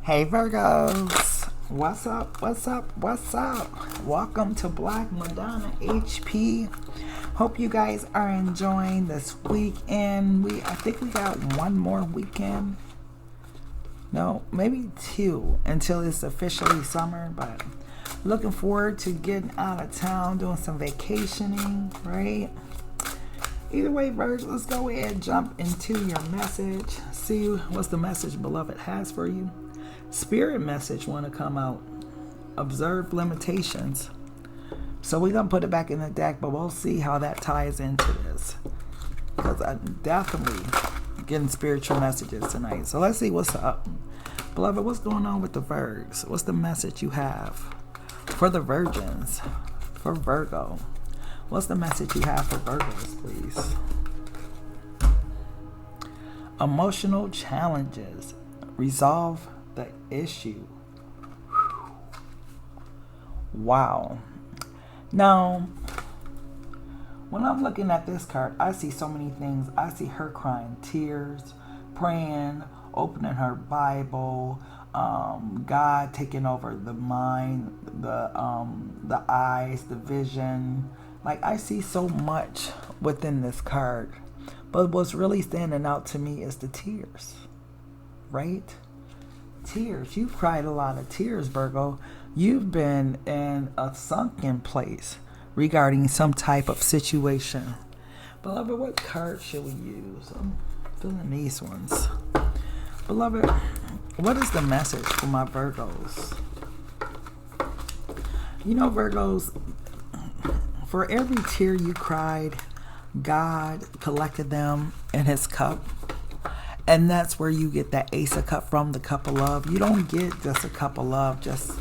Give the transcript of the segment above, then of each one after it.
Hey Virgos, what's up, what's up, what's up? Welcome to Black Madonna HP. Hope you guys are enjoying this weekend. I think we got one more weekend. No, maybe two until it's officially summer, but looking forward to getting out of town, doing some vacationing, right? Either way, Virgos, let's go ahead and jump into your message. See what's the message beloved has for you. Spirit message want to come out. Observe limitations. So we're going to put it back in the deck, but we'll see how that ties into this. Because I'm definitely getting spiritual messages tonight. So let's see what's up. Beloved, what's going on with the Virgs? What's the message you have for the virgins? For Virgo. What's the message you have for Virgos, please? Emotional challenges. Resolve the issue. Wow. Now, when I'm looking at this card, I see so many things. I see her crying tears, praying, opening her Bible, God taking over the mind, the eyes, the vision. Like, I see so much within this card. But what's really standing out to me is the tears, right? Tears. You've cried a lot of tears, Virgo. You've been in a sunken place regarding some type of situation. Beloved, what card should we use? I'm feeling these ones. Beloved, what is the message for my Virgos? You know, Virgos, for every tear you cried, God collected them in his cup. And that's where you get that Ace of Cup from, the cup of love. You don't get just a cup of love just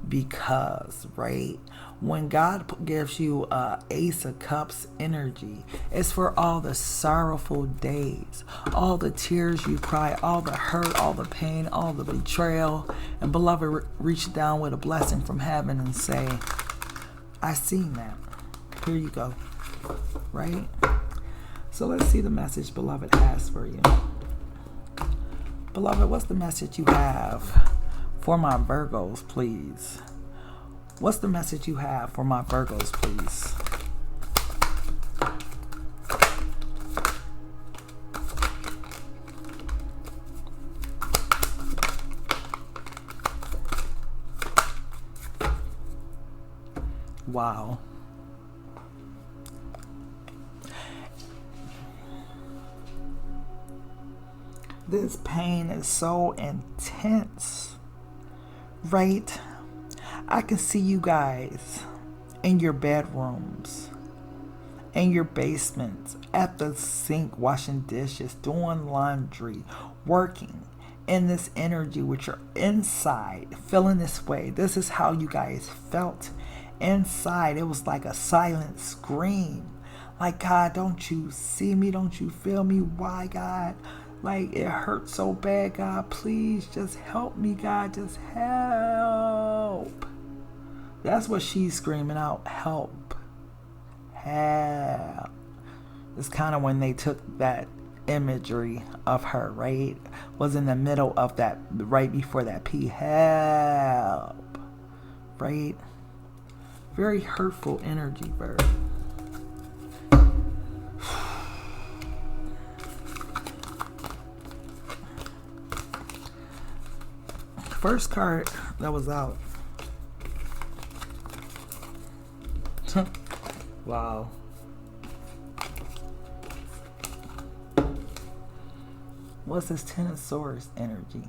because, right? When God gives you Ace of Cups energy, it's for all the sorrowful days, all the tears you cry, all the hurt, all the pain, all the betrayal. And beloved, reach down with a blessing from heaven and say, I seen that. Here you go, right? So let's see the message beloved has for you. Beloved, what's the message you have for my Virgos, please? What's the message you have for my Virgos, please? Wow. This pain is so intense, right? I can see you guys in your bedrooms, in your basements, at the sink, washing dishes, doing laundry, working in this energy with your inside, feeling this way. This is how you guys felt inside. It was like a silent scream. Like, God, don't you see me? Don't you feel me? Why, God? Like, it hurts so bad, God. Please just help me, God. Just help. That's what she's screaming out. Help. Help. It's kind of when they took that imagery of her, right? Was in the middle of that, right before that P. Help. Right? Very hurtful energy, Bird. First card that was out. Wow. What's this Ten of Swords energy?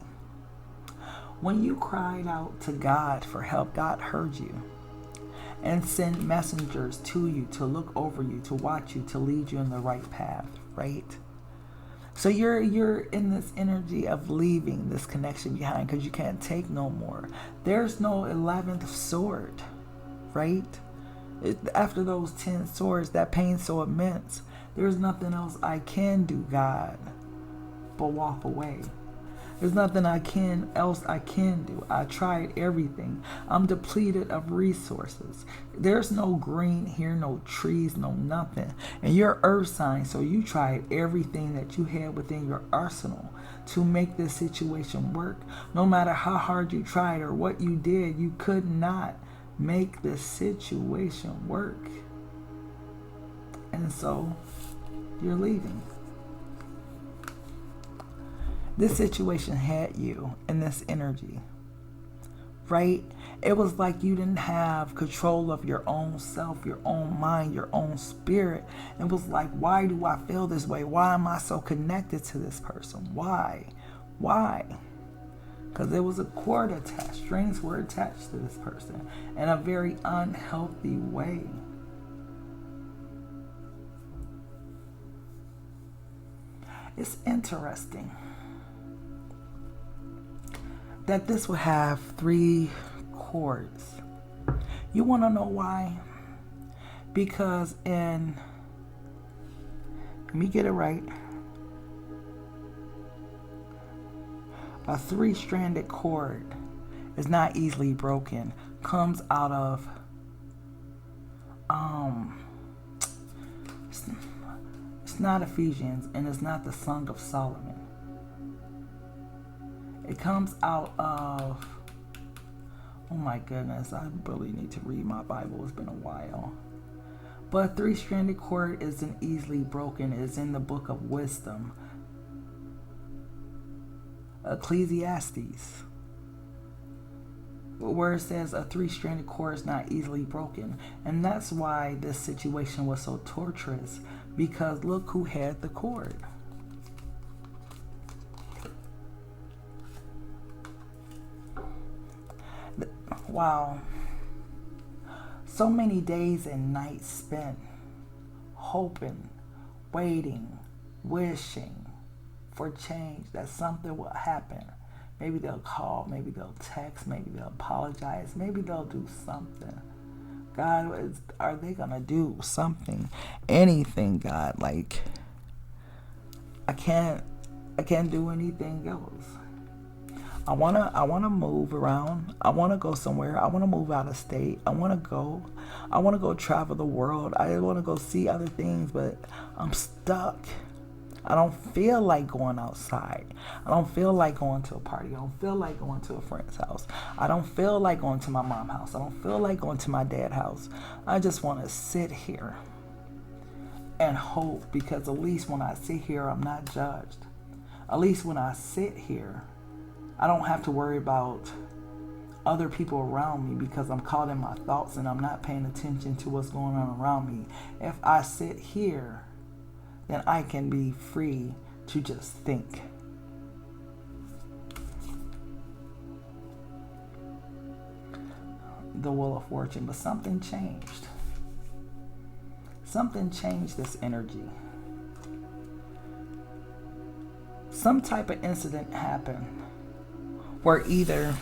When you cried out to God for help, God heard you and sent messengers to you to look over you, to watch you, to lead you in the right path, right? So you're in this energy of leaving this connection behind because you can't take no more. There's no 11th sword, right? After those 10 swords, that pain's so immense. There's nothing else I can do, God, but walk away. There's nothing else I can do. I tried everything. I'm depleted of resources. There's no green here, no trees, no nothing. And you're earth sign, so you tried everything that you had within your arsenal to make this situation work. No matter how hard you tried or what you did, you could not make this situation work. And so you're leaving. This situation had you in this energy, right? It was like you didn't have control of your own self, your own mind, your own spirit. It was like, why do I feel this way? Why am I so connected to this person? Why? Because there was a cord attached. Strings were attached to this person in a very unhealthy way. It's interesting that this will have 3 cords. You want to know why? Because let me get it right, a 3-stranded cord is not easily broken. Comes out of it's not Ephesians, and it's not the Song of Solomon. It comes out of, oh my goodness, I really need to read my Bible. It's been a while. But 3-stranded cord isn't easily broken. It's in the book of wisdom, Ecclesiastes, where it says a 3-stranded cord is not easily broken. And that's why this situation was so torturous, because look who had the cord. Wow. So many days and nights spent hoping, waiting, wishing for change, that something will happen. Maybe they'll call, maybe they'll text, maybe they'll apologize, maybe they'll do something. God, are they gonna do something? Anything, God. Like, I can't do anything else. I wanna move around. I wanna go somewhere. I wanna move out of state. I wanna go travel the world. I wanna go see other things, but I'm stuck. I don't feel like going outside. I don't feel like going to a party. I don't feel like going to a friend's house. I don't feel like going to my mom's house. I don't feel like going to my dad's house. I just want to sit here and hope, because at least when I sit here, I'm not judged. At least when I sit here, I don't have to worry about other people around me, because I'm caught in my thoughts and I'm not paying attention to what's going on around me. If I sit here, then I can be free to just think. The Wheel of Fortune, but something changed. Something changed this energy. Some type of incident happened where either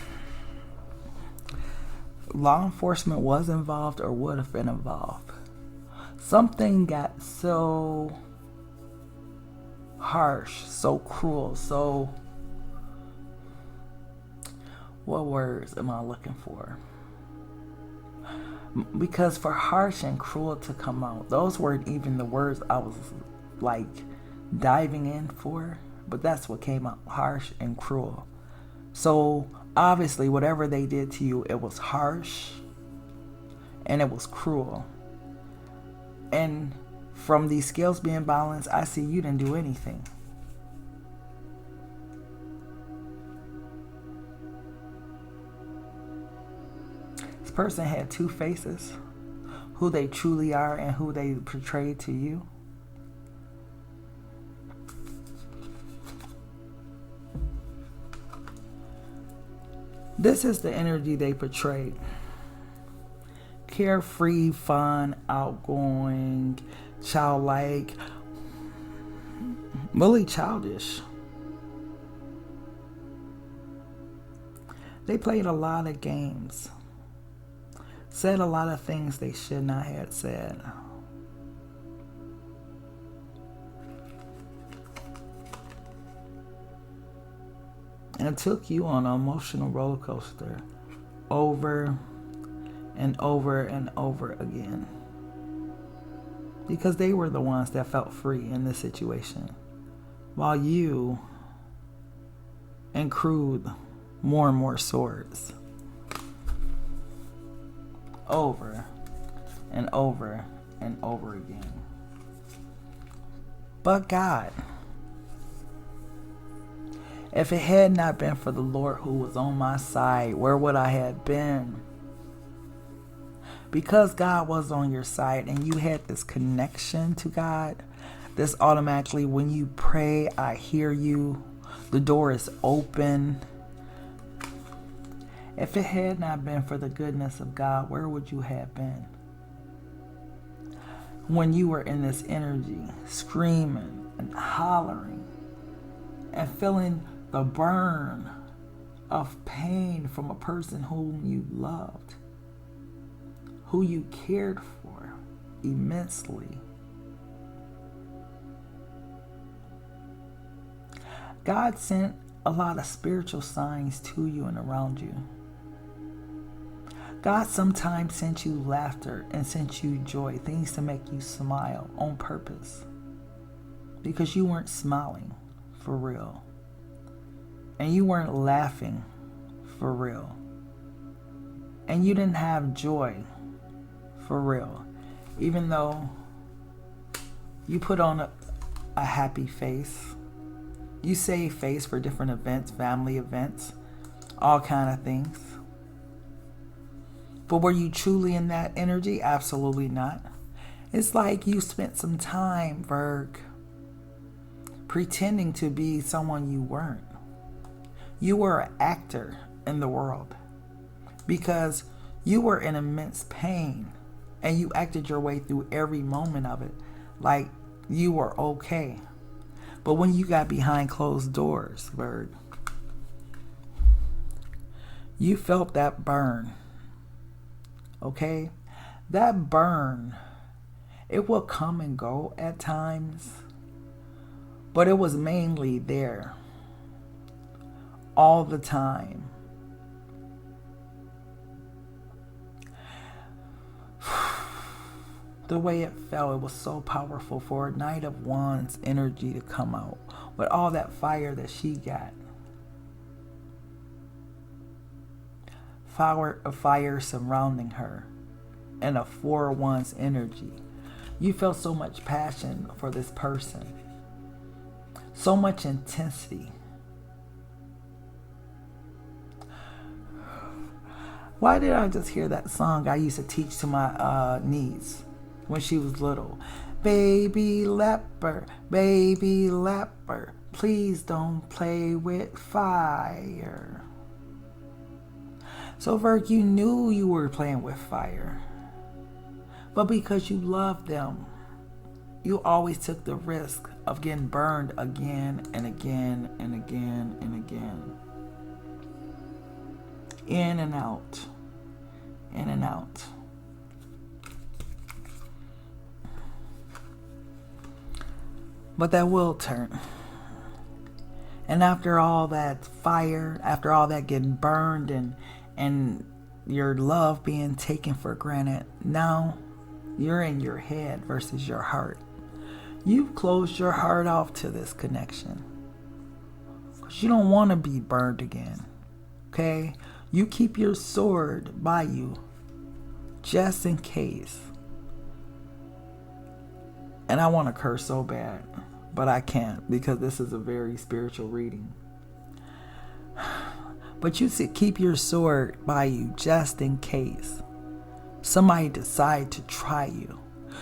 law enforcement was involved or would have been involved. Something got so harsh, so cruel, so, what words am I looking for? Because for harsh and cruel to come out, those weren't even the words I was like diving in for, but that's what came out, harsh and cruel. So obviously whatever they did to you, it was harsh and it was cruel. And from these scales being balanced, I see you didn't do anything. This person had 2 faces, who they truly are and who they portrayed to you. This is the energy they portrayed. Carefree, fun, outgoing, childlike, really childish. They played a lot of games, said a lot of things they should not have said. And took you on an emotional roller coaster over and over and over again, because they were the ones that felt free in this situation, while you and crewed more and more swords. Over and over and over again. But God, if it had not been for the Lord who was on my side, where would I have been? Because God was on your side and you had this connection to God, this automatically, when you pray, I hear you. The door is open. If it had not been for the goodness of God, where would you have been? When you were in this energy, screaming and hollering and feeling the burn of pain from a person whom you loved, who you cared for immensely. God sent a lot of spiritual signs to you and around you. God sometimes sent you laughter and sent you joy, things to make you smile on purpose, because you weren't smiling for real. And you weren't laughing for real. And you didn't have joy for real. Even though you put on a happy face. You save face for different events, family events, all kind of things. But were you truly in that energy? Absolutely not. It's like you spent some time, Virg, pretending to be someone you weren't. You were an actor in the world because you were in immense pain and you acted your way through every moment of it like you were okay. But when you got behind closed doors, Virg, you felt that burn. Okay? That burn, it will come and go at times, but it was mainly there all the time. The way it felt, it was so powerful for a Knight of Wands energy to come out with all that fire that she got. Fire surrounding her and a Four of Wands energy. You felt so much passion for this person. So much intensity. Why did I just hear that song I used to teach to my niece when she was little? Baby leopard, please don't play with fire. So Virg, you knew you were playing with fire. But because you loved them, you always took the risk of getting burned again and again and again and again. In and out. In and out. But that will turn. And after all that fire, after all that getting burned and your love being taken for granted, now you're in your head versus your heart. You've closed your heart off to this connection. Because you don't want to be burned again. Okay? You keep your sword by you just in case. And I want to curse so bad, but I can't because this is a very spiritual reading. But you keep your sword by you just in case somebody decide to try you.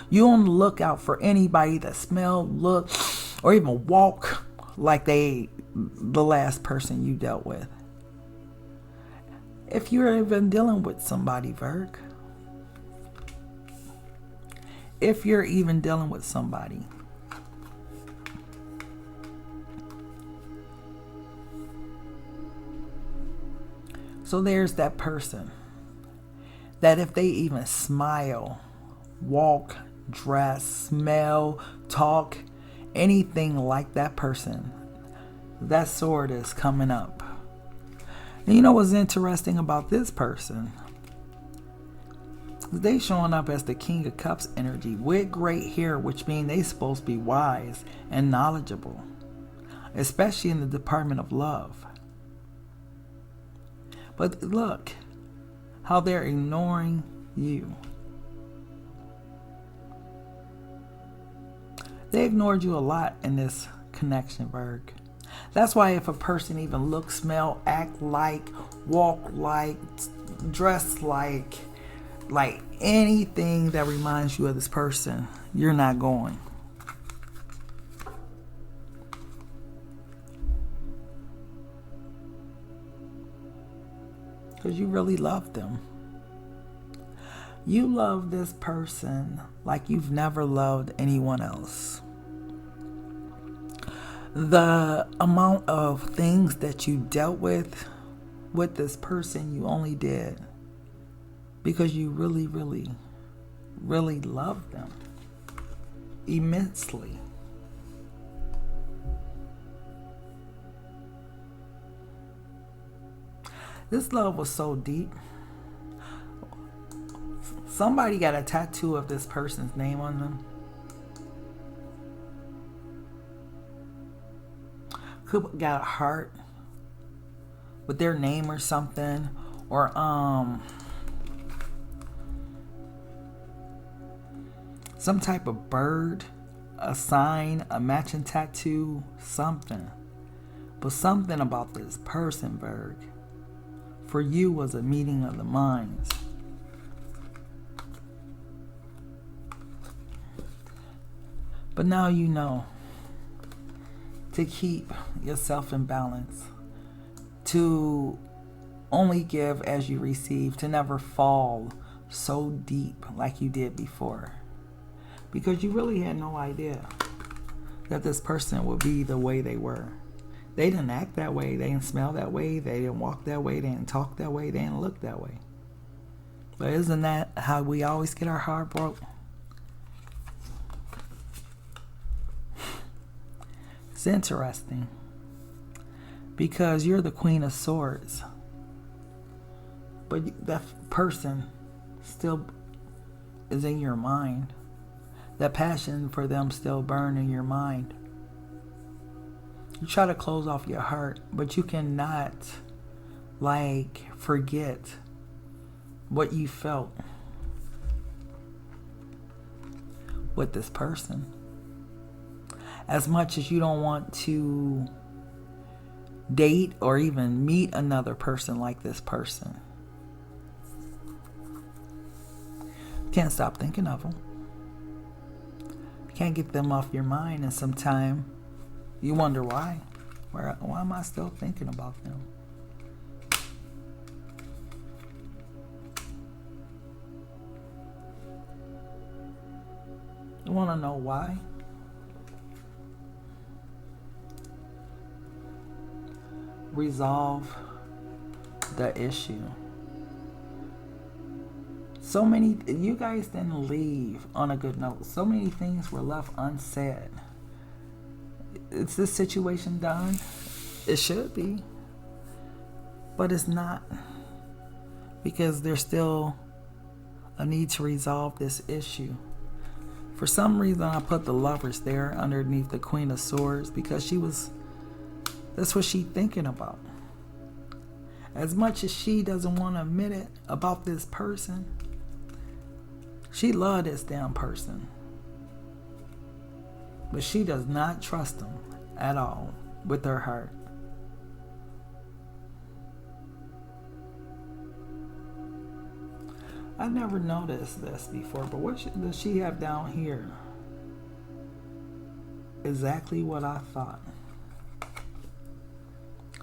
You on the lookout for anybody that smell, look, or even walk like the last person you dealt with. If you're even dealing with somebody, Virg. If you're even dealing with somebody. So there's that person that if they even smile, walk, dress, smell, talk, anything like that person, that sword is coming up. And you know what's interesting about this person? They showing up as the King of Cups energy with great hair, which means they supposed to be wise and knowledgeable, especially in the department of love. But look how they're ignoring you. They ignored you a lot in this connection, Virg. That's why if a person even look, smell, act like, walk like, dress like anything that reminds you of this person, you're not going. Because you really love them. You love this person like you've never loved anyone else. The amount of things that you dealt with this person, you only did because you really, really, really love them immensely. This love was so deep. Somebody got a tattoo of this person's name on them. Could got a heart with their name or something, or some type of bird, a sign, a matching tattoo, something. But something about this person, Virg, for you was a meeting of the minds. But now you know to keep yourself in balance, to only give as you receive, to never fall so deep like you did before. Because you really had no idea that this person would be the way they were. They didn't act that way, they didn't smell that way, they didn't walk that way, they didn't talk that way, they didn't look that way. But isn't that how we always get our heart broke? It's interesting because you're the Queen of Swords, but that person still is in your mind. That passion for them still burns in your mind. You try to close off your heart, but you cannot forget what you felt with this person. As much as you don't want to date or even meet another person like this person, you can't stop thinking of them. You can't get them off your mind, and sometimes you wonder why. Why am I still thinking about them? You want to know why? Resolve the issue. So many, you guys didn't leave on a good note. So many things were left unsaid. Is this situation done? It should be, but it's not, because there's still a need to resolve this issue. For some reason, I put the Lovers there underneath the Queen of Swords because that's what she's thinking about. As much as she doesn't want to admit it about this person, she loves this damn person. But she does not trust him at all with her heart. I never noticed this before, but what does she have down here? Exactly what I thought.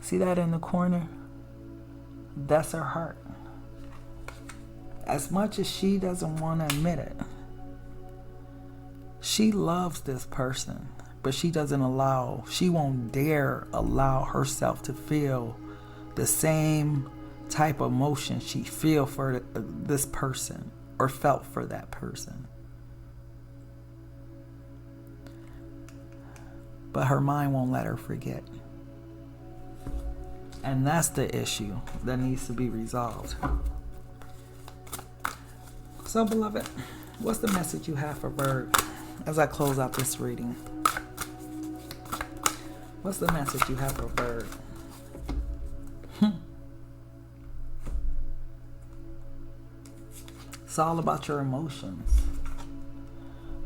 See that in the corner? That's her heart. As much as she doesn't want to admit it, she loves this person, but she won't dare allow herself to feel the same type of emotion she feel for this person or felt for that person. But her mind won't let her forget. And that's the issue that needs to be resolved. So, beloved, what's the message you have for Virgo as I close out this reading? What's the message you have for Virgo? It's all about your emotions.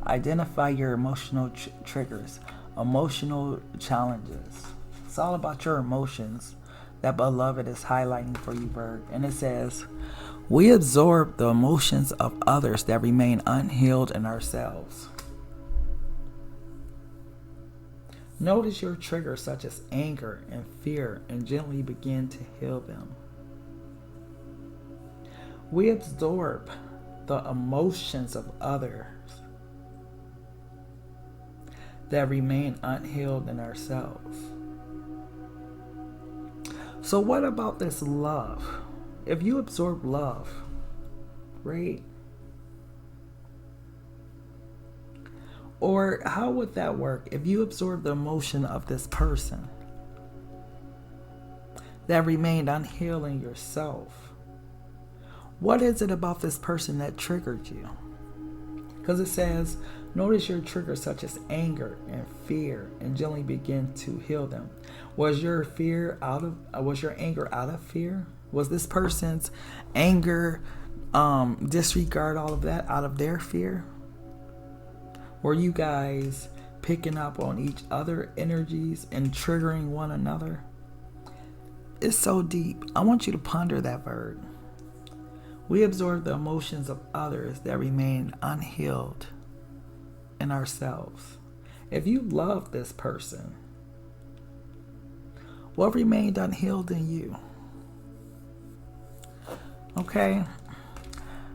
Identify your emotional triggers, emotional challenges. It's all about your emotions that beloved is highlighting for you, Virgo. And it says, we absorb the emotions of others that remain unhealed in ourselves. Notice your triggers such as anger and fear and gently begin to heal them. We absorb the emotions of others that remain unhealed in ourselves. So what about this love? If you absorb love, right? Or how would that work if you absorb the emotion of this person that remained unhealed in yourself? What is it about this person that triggered you? Because it says, notice your triggers such as anger and fear and gently begin to heal them. Was your anger out of fear? Was this person's anger, disregard all of that out of their fear? Were you guys picking up on each other energies and triggering one another? It's so deep. I want you to ponder that, Virgo. We absorb the emotions of others that remain unhealed in ourselves. If you love this person, what remained unhealed in you? Okay?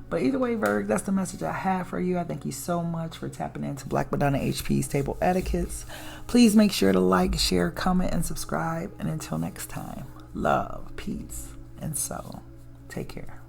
But either way, Virgo, that's the message I have for you. I thank you so much for tapping into Black Madonna HP's Table Etiquettes. Please make sure to like, share, comment, and subscribe. And until next time, love, peace, and soul. Take care.